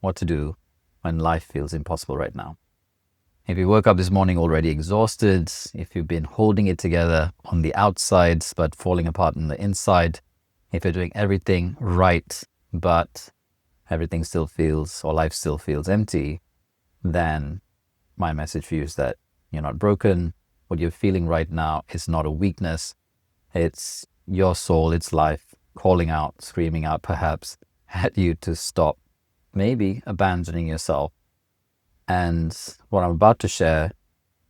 what to do when life feels impossible right now. If you woke up this morning already exhausted, if you've been holding it together on the outside but falling apart on the inside, if you're doing everything right but everything still feels, or life still feels empty, then my message for you is that you're not broken. What you're feeling right now is not a weakness. It's your soul, it's life calling out, screaming out perhaps at you to stop, maybe abandoning yourself. And what I'm about to share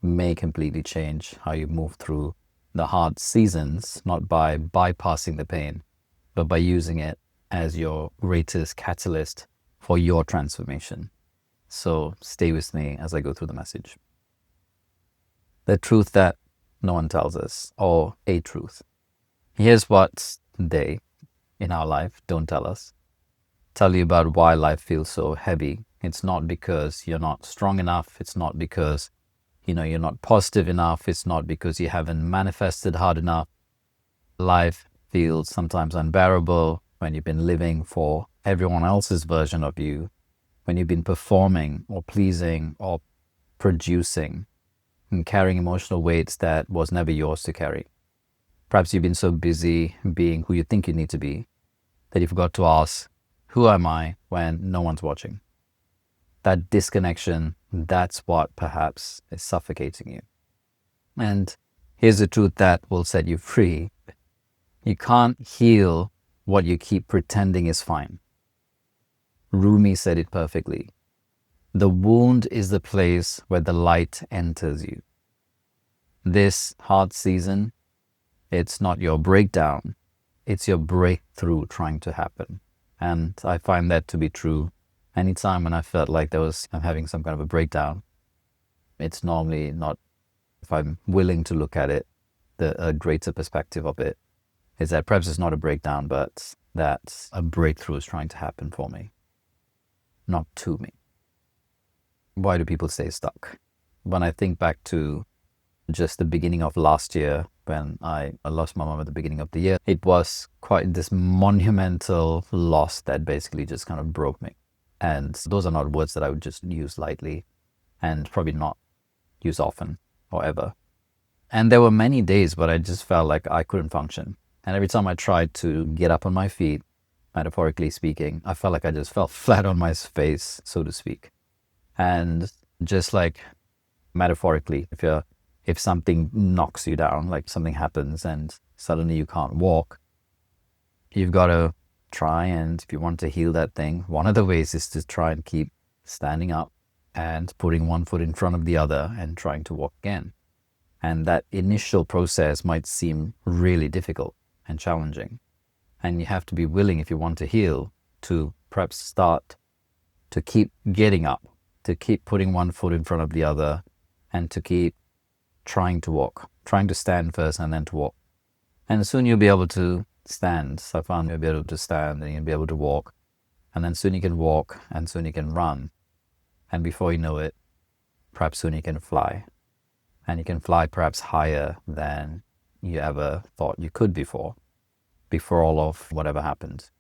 may completely change how you move through the hard seasons, not by bypassing the pain, but by using it as your greatest catalyst for your transformation. So stay with me as I go through the message. The truth that no one tells us, or a truth. Here's what they in our life don't tell us. Tell you about why life feels so heavy. It's not because you're not strong enough. It's not because, you're not positive enough. It's not because you haven't manifested hard enough. Life feels sometimes unbearable when you've been living for everyone else's version of you, when you've been performing or pleasing or producing and carrying emotional weights that was never yours to carry. Perhaps you've been so busy being who you think you need to be that you forgot to ask, who am I when no one's watching? That disconnection, that's what perhaps is suffocating you. And here's the truth that will set you free. You can't heal what you keep pretending is fine. Rumi said it perfectly. The wound is the place where the light enters you. This hard season, it's not your breakdown, it's your breakthrough trying to happen. And I find that to be true. Anytime when I felt like I'm having some kind of a breakdown, it's normally not, if I'm willing to look at it, a greater perspective of it, is that perhaps it's not a breakdown, but that a breakthrough is trying to happen for me, not to me. Why do people stay stuck? When I think back to just the beginning of last year, when I lost my mom at the beginning of the year, it was quite this monumental loss that basically just kind of broke me. And those are not words that I would just use lightly and probably not use often or ever. And there were many days where I just felt like I couldn't function. And every time I tried to get up on my feet, metaphorically speaking, I felt like I just fell flat on my face, so to speak. And just like metaphorically, if something knocks you down, like something happens and suddenly you can't walk, you've got to try, and if you want to heal that thing, one of the ways is to try and keep standing up and putting one foot in front of the other and trying to walk again. And that initial process might seem really difficult and challenging. And you have to be willing, if you want to heal, to perhaps start to keep getting up, to keep putting one foot in front of the other, and to keep trying to walk, trying to stand first and then to walk. And soon you'll be able to stand. So I found you'll be able to stand and you'll be able to walk. And then soon you can walk and soon you can run. And before you know it, perhaps soon you can fly. And you can fly perhaps higher than you ever thought you could before all of whatever happened.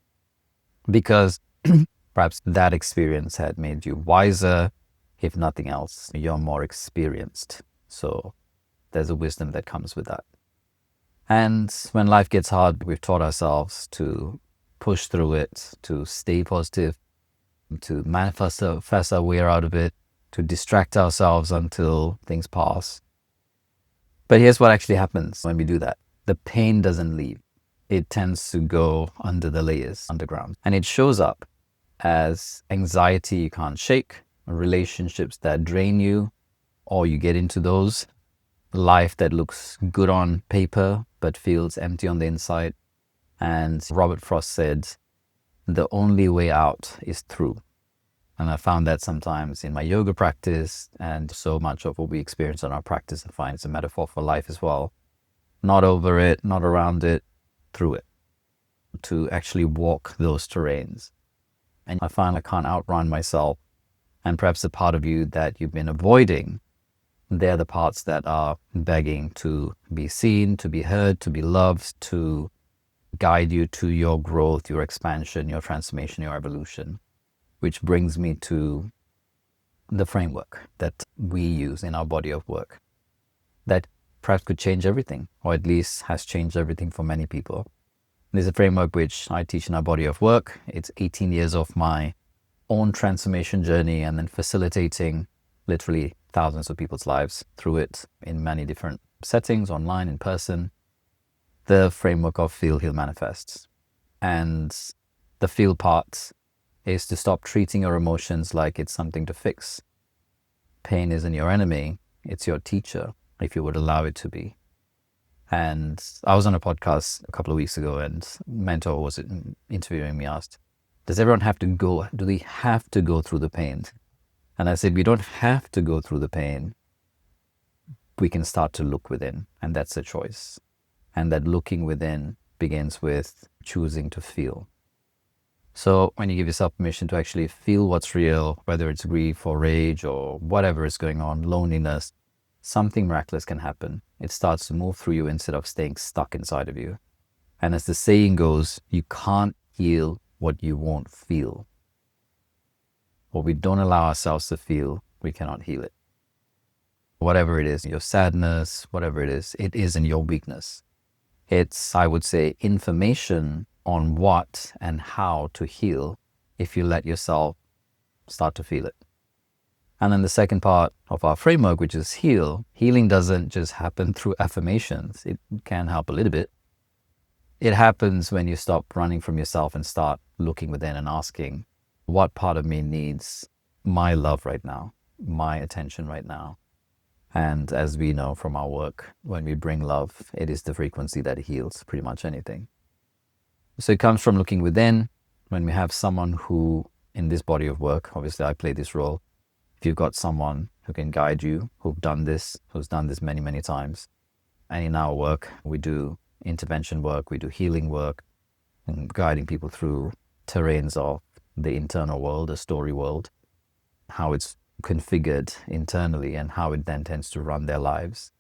Because perhaps that experience had made you wiser. If nothing else, you're more experienced. So there's a wisdom that comes with that. And when life gets hard, we've taught ourselves to push through it, to stay positive, to manifest our way out of it, to distract ourselves until things pass. But here's what actually happens when we do that. The pain doesn't leave. It tends to go under the layers, underground. And it shows up as anxiety you can't shake, relationships that drain you, or you get into those, life that looks good on paper but feels empty on the inside. And Robert Frost said, the only way out is through. And I found that sometimes in my yoga practice, and so much of what we experience in our practice, I find it's a metaphor for life as well. Not over it, not around it, through it. To actually walk those terrains. And I find I can't outrun myself. And perhaps the part of you that you've been avoiding, they're the parts that are begging to be seen, to be heard, to be loved, to guide you to your growth, your expansion, your transformation, your evolution. which brings me to the framework that we use in our body of work that perhaps could change everything, or at least has changed everything for many people. There's a framework which I teach in our body of work. It's 18 years of my own transformation journey and then facilitating literally thousands of people's lives through it in many different settings, online, in person. The framework of Feel, Heal, Manifest. And the feel part is to stop treating your emotions like it's something to fix. Pain isn't your enemy, it's your teacher, if you would allow it to be. And I was on a podcast a couple of weeks ago, and mentor was interviewing me, asked, do they have to go through the pain? And I said, we don't have to go through the pain. We can start to look within, and that's a choice. And that looking within begins with choosing to feel. So when you give yourself permission to actually feel what's real, whether it's grief or rage or whatever is going on, loneliness, something miraculous can happen. It starts to move through you instead of staying stuck inside of you. And as the saying goes, you can't heal what you won't feel. What we don't allow ourselves to feel, we cannot heal it. Whatever it is, your sadness, whatever it isn't your weakness. It's, I would say, information on what and how to heal if you let yourself start to feel it. And then the second part of our framework, which is heal, healing doesn't just happen through affirmations. It can help a little bit. It happens when you stop running from yourself and start looking within and asking, what part of me needs my love right now, my attention right now? And as we know from our work, when we bring love, it is the frequency that heals pretty much anything. So it comes from looking within. When we have someone who, in this body of work, obviously I play this role, if you've got someone who can guide you, who's done this many, many times. And in our work, we do intervention work, we do healing work, and guiding people through terrains of the internal world, the story world, how it's configured internally and how it then tends to run their lives.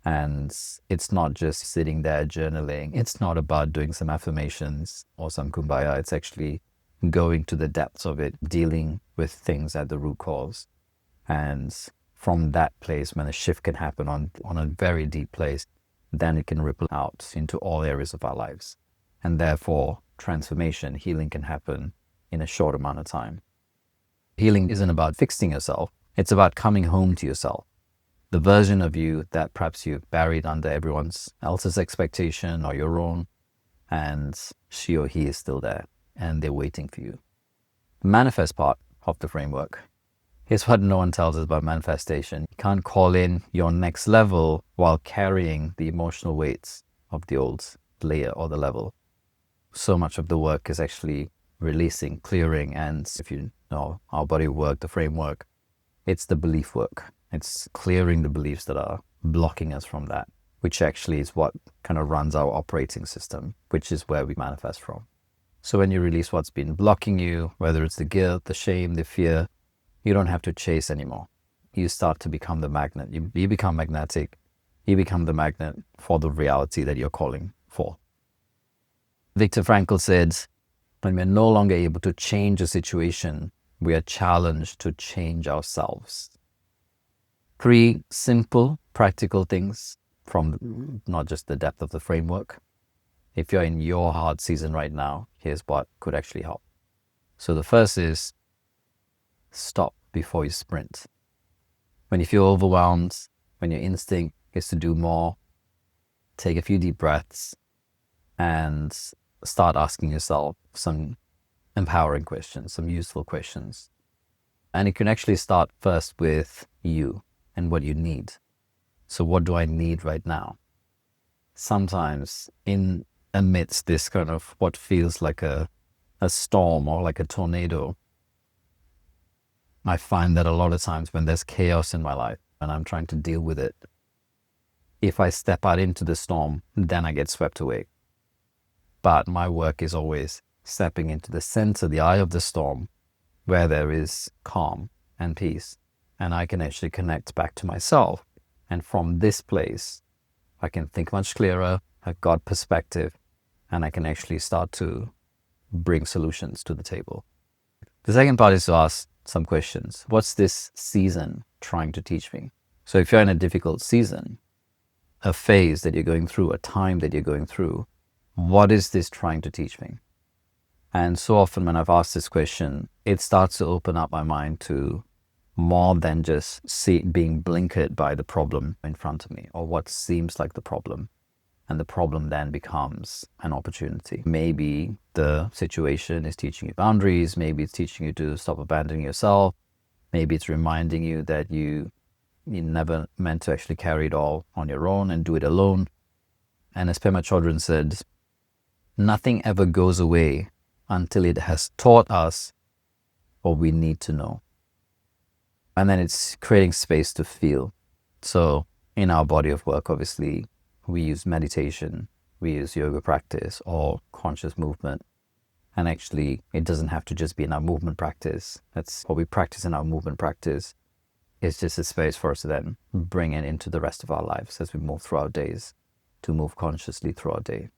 And it's not just sitting there journaling. It's not about doing some affirmations or some kumbaya. It's actually going to the depths of it, dealing with things at the root cause. And from that place, when a shift can happen on a very deep place, then it can ripple out into all areas of our lives. And therefore, transformation, healing can happen in a short amount of time. Healing isn't about fixing yourself. It's about coming home to yourself. The version of you that perhaps you've buried under everyone else's expectation or your own, and she or he is still there and they're waiting for you. The manifest part of the framework. Here's what no one tells us about manifestation. You can't call in your next level while carrying the emotional weights of the old layer or the level. So much of the work is actually releasing, clearing, and if you know our body work, the framework, it's the belief work. It's clearing the beliefs that are blocking us from that, which actually is what kind of runs our operating system, which is where we manifest from. So when you release what's been blocking you, whether it's the guilt, the shame, the fear, you don't have to chase anymore. You start to become the magnet. You become magnetic. You become the magnet for the reality that you're calling for. Viktor Frankl said, when we're no longer able to change a situation, we are challenged to change ourselves. 3 simple, practical things from not just the depth of the framework. If you're in your hard season right now, here's what could actually help. So the first is stop before you sprint. When you feel overwhelmed, when your instinct is to do more, take a few deep breaths and start asking yourself some empowering questions, some useful questions. And it can actually start first with you and what you need. So what do I need right now? Sometimes in amidst this kind of what feels like a storm or like a tornado, I find that a lot of times when there's chaos in my life and I'm trying to deal with it, if I step out into the storm, then I get swept away. But my work is always stepping into the center, the eye of the storm, where there is calm and peace. And I can actually connect back to myself. And from this place, I can think much clearer, I've got perspective, and I can actually start to bring solutions to the table. The second part is to ask some questions. What's this season trying to teach me? So if you're in a difficult season, a phase that you're going through, a time that you're going through, what is this trying to teach me? And so often when I've asked this question, it starts to open up my mind to more than just being blinkered by the problem in front of me or what seems like the problem. And the problem then becomes an opportunity. Maybe the situation is teaching you boundaries. Maybe it's teaching you to stop abandoning yourself. Maybe it's reminding you that you never meant to actually carry it all on your own and do it alone. And as Pema Chodron said, nothing ever goes away until it has taught us what we need to know. And then it's creating space to feel. So in our body of work, obviously, we use meditation, we use yoga practice or conscious movement. And actually, it doesn't have to just be in our movement practice. That's what we practice in our movement practice. It's just a space for us to then bring it into the rest of our lives as we move through our days, to move consciously through our day.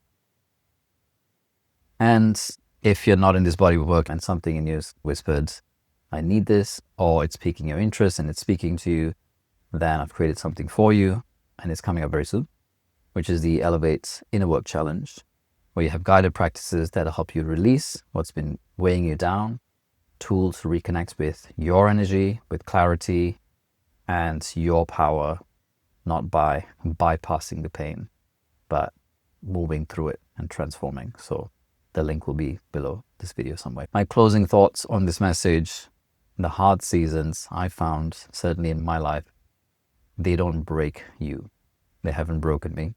And if you're not in this body of work and something in you whispered, I need this, or it's piquing your interest and it's speaking to you, then I've created something for you and it's coming up very soon, which is the Elevate Inner Work Challenge, where you have guided practices that help you release what's been weighing you down, tools to reconnect with your energy, with clarity, and your power, not by bypassing the pain, but moving through it and transforming. So the link will be below this video somewhere. My closing thoughts on this message: the hard seasons I found, certainly in my life, they don't break you. They haven't broken me.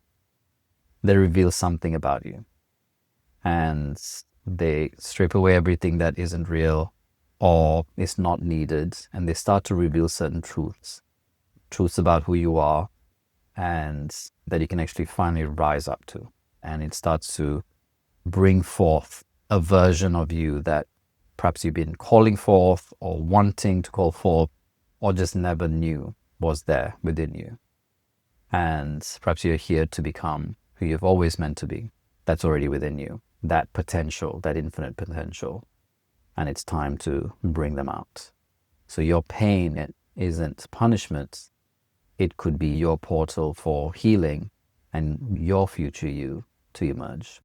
They reveal something about you. And they strip away everything that isn't real or is not needed. And they start to reveal certain truths about who you are, and that you can actually finally rise up to. And it starts to bring forth a version of you that perhaps you've been calling forth or wanting to call forth, or just never knew was there within you. And perhaps you're here to become who you've always meant to be. That's already within you, that potential, that infinite potential. And it's time to bring them out. So your pain, it isn't punishment. It could be your portal for healing and your future you to emerge.